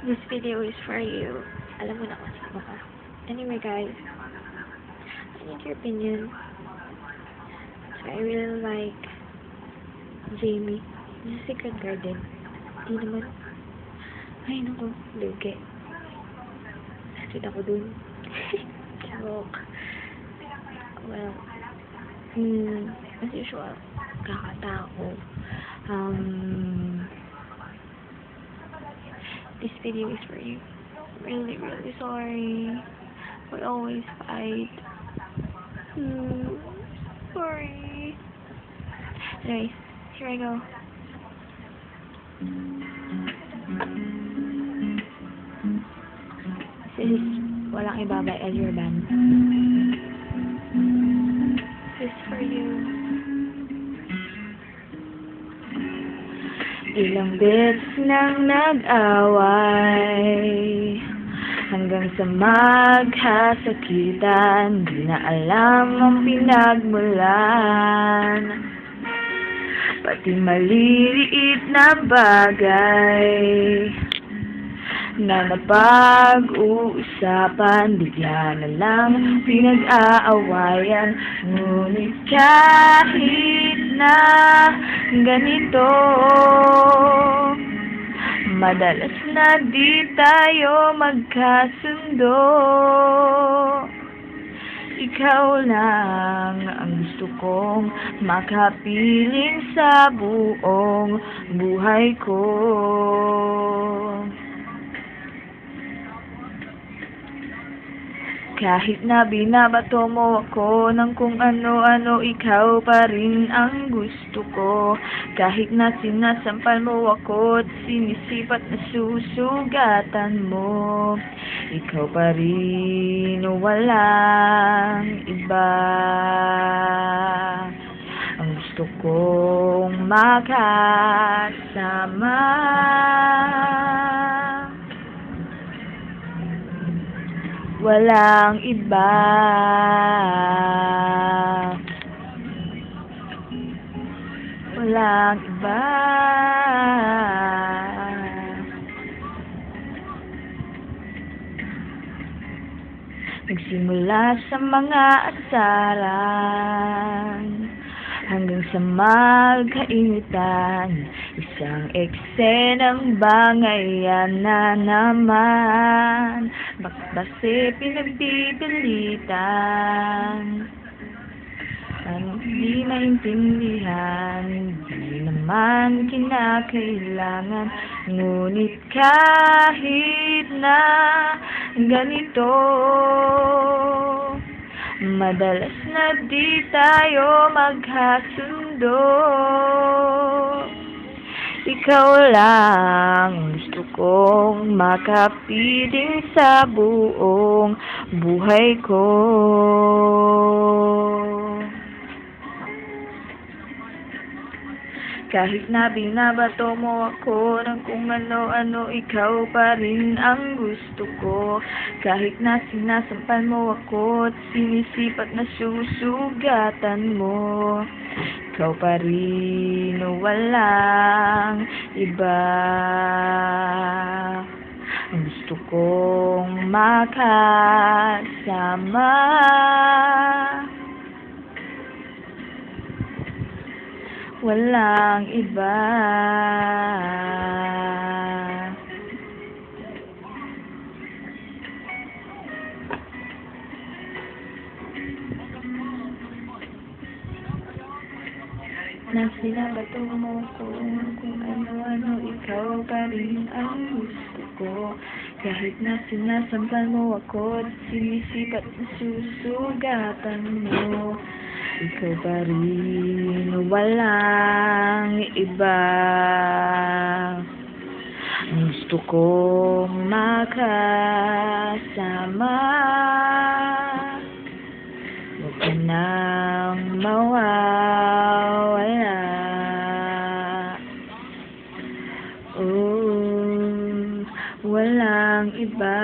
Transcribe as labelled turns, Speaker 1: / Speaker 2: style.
Speaker 1: This video is for you. Alam mo na kung sino ka. Anyway guys, I need your opinion. So I really like Jamie. This is Secret Garden. Di naman. Ay naku, lugi. Nasrid ako dun. Joke. Well, as usual, kakatao. This video is for you. Really, really sorry. We always fight. Sorry. Anyways, here I go. This is Walang Iba by El Urban. This is for you. Ilang beses nang nag-away hanggang sa magkasakitan, di na alam ang pinagmulan. Pati maliliit na bagay na napag-uusapan, bigla na lang pinag-aawayan. Ngunit kahit na ganito, madalas na di tayo magkasundo. Ikaw lang ang gusto kong makapiling sa buong buhay ko. Kahit na binabato mo ako ng kung ano-ano, ikaw pa rin ang gusto ko. Kahit na sinasampal mo ako at sinisipat na susugatan mo, ikaw pa rin, walang iba. Ang gusto kong makasama. Walang iba. Walang iba. Nagsimula sa mga asaran hanggang sa magkainitan, isang eksenang bangayan na naman. Bakit kasi pinagpipilitan? Ang di maintindihan, di naman kinakailangan. Ngunit kahit na ganito, madalas na di tayo magkasundo. Ikaw lang gusto kong makapiling sa buong buhay ko. Kahit na binabato mo ako ng kung ano-ano, ikaw pa rin ang gusto ko. Kahit na sinasampal mo ako at sinisipat na susugatan mo, ikaw pa rin, walang iba. Ang gusto kong makasama. Walang iba. Na sinabato mo ko kung ano-ano, ikaw pa rin ang gusto ko. Kahit na sinasampal mo ako at sinisipat na susugatan mo, ikaw pa rin, walang iba. Gusto kong makasama. Huwag ka nang mawawala. Walang iba.